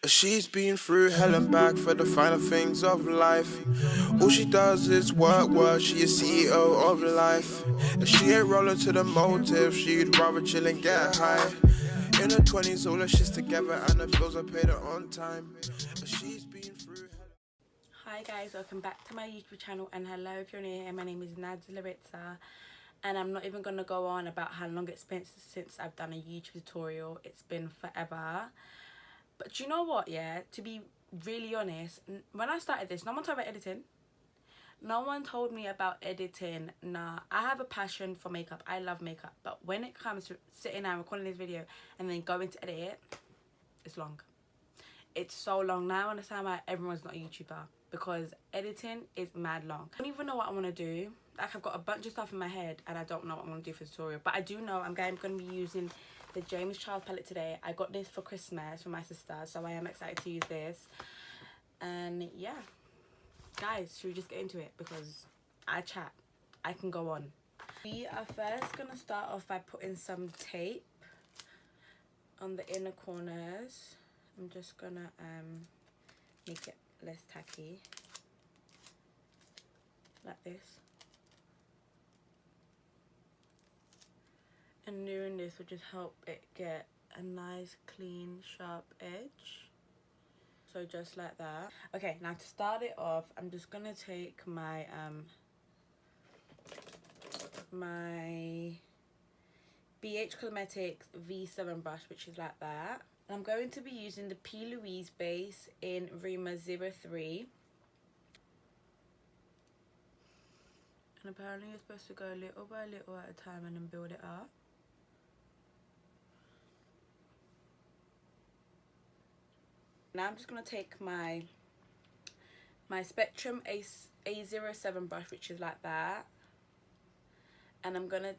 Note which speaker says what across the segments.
Speaker 1: She's been through hell and back for the finer things of life. All she does is work, she is CEO of life. She ain't rolling to the motive, she'd rather chill and get high. In her 20s, all her shit's together and the bills are paid her on time. She's been through hell.
Speaker 2: Hi guys, welcome back to my YouTube channel, and hello if you're new here. My name is NadsLaritzaa, and I'm not even going to go on about how long it's been since I've done a YouTube tutorial. It's been forever. But you know what, yeah, to be really honest, when I started this, no one told me about editing. No one told me about editing. Nah, I have a passion for makeup. I love makeup. But when it comes to sitting down, recording this video, and then going to edit it, it's long. It's so long. Now I understand why everyone's not a YouTuber, because editing is mad long. I don't even know what I want to do. Like, I've got a bunch of stuff in my head and I don't know what I'm going to do for the tutorial. But I do know I'm going to be using the James Charles palette today. I got this for Christmas from my sister, so I am excited to use this. And yeah, guys, should we just get into it? Because I chat, I can go on. We are first going to start off by putting some tape on the inner corners. I'm just going to make it less tacky, like this. And doing this will just help it get a nice, clean, sharp edge. So just like that. Okay, now to start it off, I'm just gonna take my my BH Cosmetics V7 brush, which is like that. I'm going to be using the P. Louise base in Rima 03. And apparently you're supposed to go little by little at a time and then build it up. Now I'm just going to take my Spectrum A07 brush, which is like that. And I'm gonna,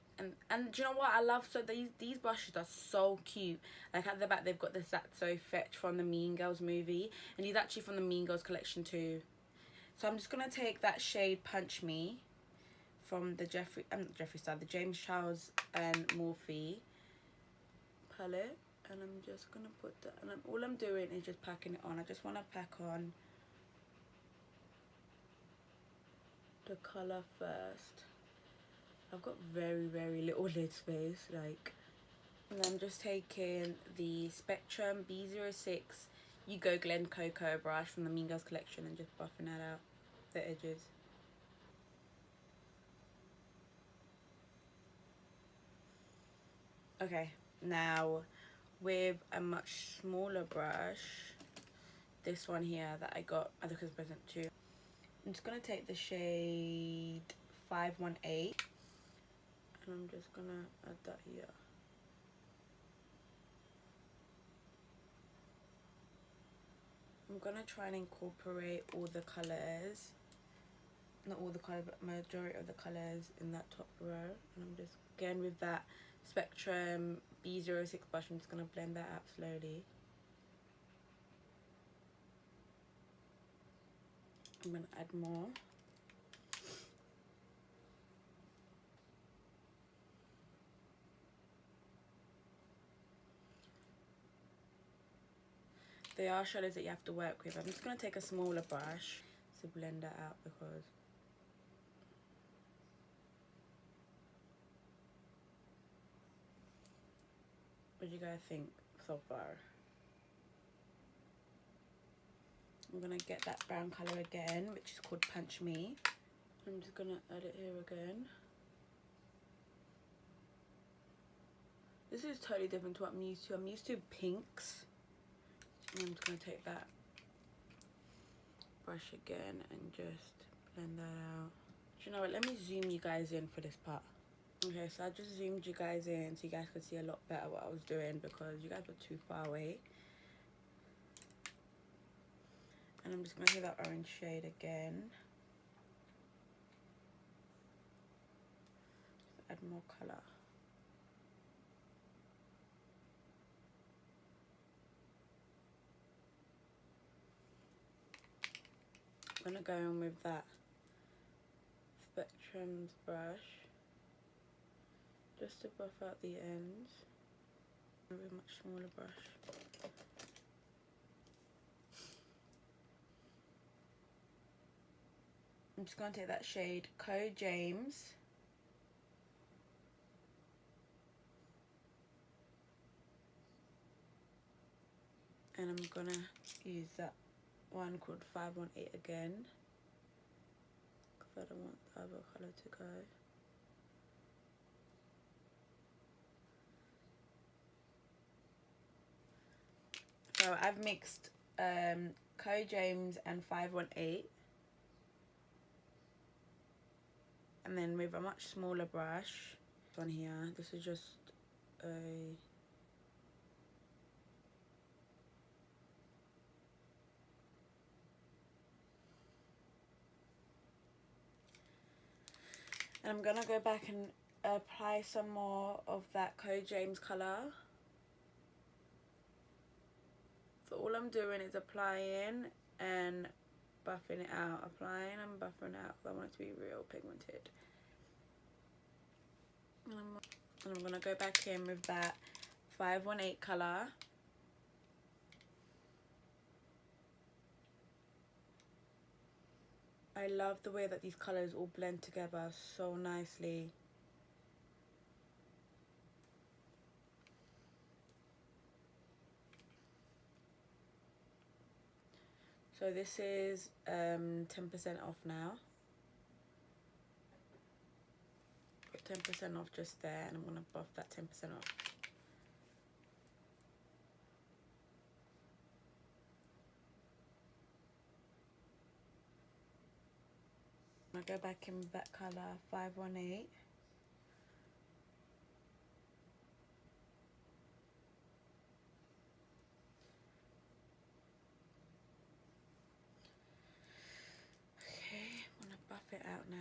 Speaker 2: and do you know what I love? So these brushes are so cute. Like at the back they've got this That's So Fetch from the Mean Girls movie, and he's actually from the Mean Girls collection too. So I'm just gonna take that shade Punch Me from the the James Charles and Morphe palette, and I'm just gonna put that. And all I'm doing is just packing it on. I just want to pack on the color first. I've got very little lid space, like. And I'm just taking the Spectrum B06 You Go Glen Cocoa brush from the Mean Girls collection and just buffing that out, the edges. Okay, now with a much smaller brush, this one here that I got as a Christmas present too, I'm just gonna take the shade 518. And I'm just gonna add that here. I'm gonna try and incorporate all the colours, not all the colours, but majority of the colours in that top row. And I'm just, again with that Spectrum B06 brush, I'm just gonna blend that out slowly. I'm gonna add more. There are shadows that you have to work with. I'm just going to take a smaller brush to blend that out, because what do you guys think so far? I'm going to get that brown colour again, which is called Punch Me. I'm just going to add it here again. This is totally different to what I'm used to. I'm used to pinks. And I'm just going to take that brush again and just blend that out. Do you know what? Let me zoom you guys in for this part. Okay, so I just zoomed you guys in so you guys could see a lot better what I was doing, because you guys were too far away. And I'm just going to hit that orange shade again. Add more colour. I'm going to go in with that Spectrum's brush just to buff out the ends with a much smaller brush. I'm just going to take that shade Co James. And I'm gonna use that one called 518 again, because I don't want the other colour to go. So I've mixed Co James and 518, and then with a much smaller brush on here, this is just a and I'm gonna go back and apply some more of that Co James colour. So all I'm doing is applying and buffing it out, applying and buffing it out, because I want it to be real pigmented. And I'm gonna go back in with that 518 colour. I love the way that these colours all blend together so nicely. So this is 10% off now. Put 10% off just there, and I'm going to buff that 10% off. I'll go back in with that colour 518. Buff it out now.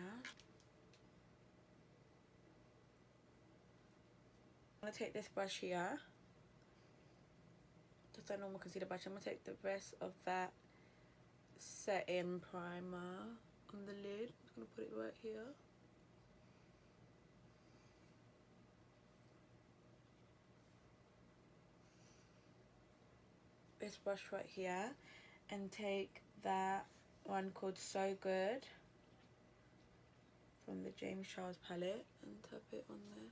Speaker 2: I'm going to take this brush here, just a normal concealer brush. I'm going to take the rest of that setting primer on the lid. I'm just going to put it right here. This brush right here, and take that one called So Good from the James Charles palette and tap it on there.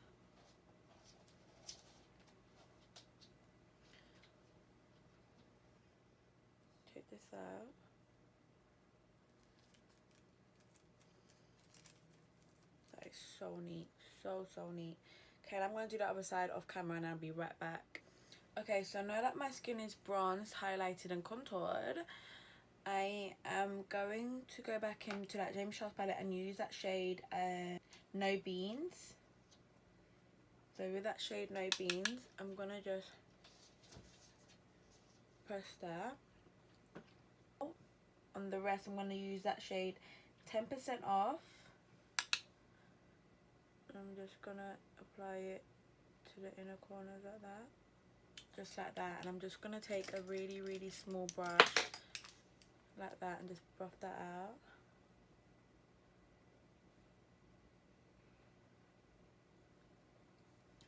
Speaker 2: Take this out. That is so neat, so neat. Okay, I'm going to do the other side off camera and I'll be right back. Okay, so now that my skin is bronzed, highlighted and contoured, I am going to go back into that James Charles palette and use that shade No Beans. So with that shade No Beans, I'm going to just press that. On the rest, I'm going to use that shade 10% off. I'm just going to apply it to the inner corners like that. Just like that. And I'm just going to take a really small brush like that and just buff that out.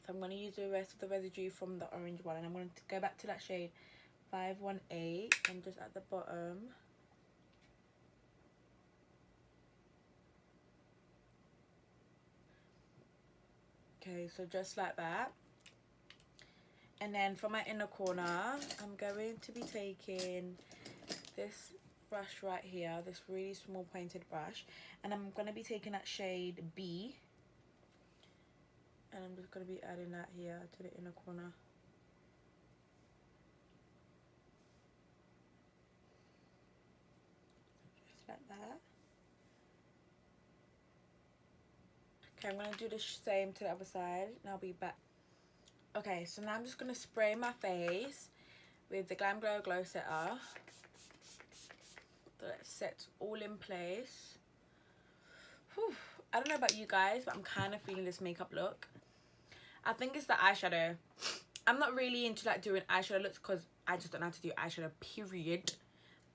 Speaker 2: So I'm going to use the rest of the residue from the orange one, and I'm going to go back to that shade 518 and just at the bottom okay, so just like that. And then for my inner corner, I'm going to be taking this brush right here, this really small pointed brush, and I'm going to be taking that shade B, and I'm just going to be adding that here to the inner corner. Just like that. Okay, I'm going to do the same to the other side and I'll be back. Okay, so now I'm just going to spray my face with the Glam Glow Glow Setter. So that sets all in place. Whew. I don't know about you guys, but I'm kind of feeling this makeup look. I think it's the eyeshadow. I'm not really into like doing eyeshadow looks because I just don't know how to do eyeshadow, period.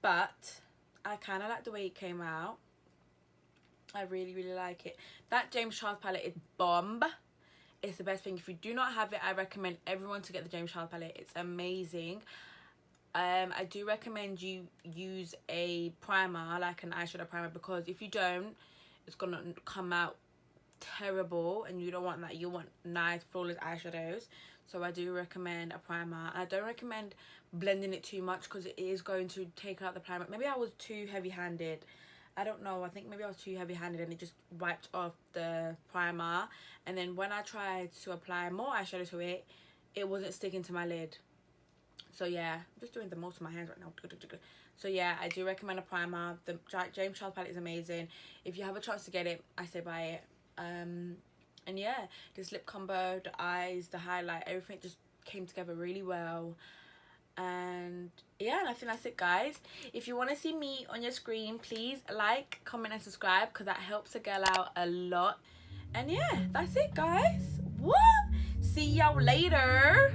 Speaker 2: But I kind of like the way it came out. I really like it. That James Charles palette is bomb. It's the best thing. If you do not have it, I recommend everyone to get the James Charles palette. It's amazing. I do recommend you use a primer, like an eyeshadow primer, because if you don't, it's gonna come out terrible, and you don't want that. You want nice flawless eyeshadows. So I do recommend a primer. I don't recommend blending it too much because it is going to take out the primer. Maybe I was too heavy-handed. I don't know. I think maybe I was too heavy-handed and it just wiped off the primer. And then when I tried to apply more eyeshadow to it, it wasn't sticking to my lid. So yeah, I'm just doing the most of my hands right now. So yeah, I do recommend a primer. The James Charles palette is amazing. If you have a chance to get it, I say buy it. And yeah, this lip combo, the eyes, the highlight, everything just came together really well. And yeah, and I think that's it, guys. If you want to see me on your screen, please like, comment and subscribe, because that helps a girl out a lot. And yeah, that's it, guys. What? See y'all later.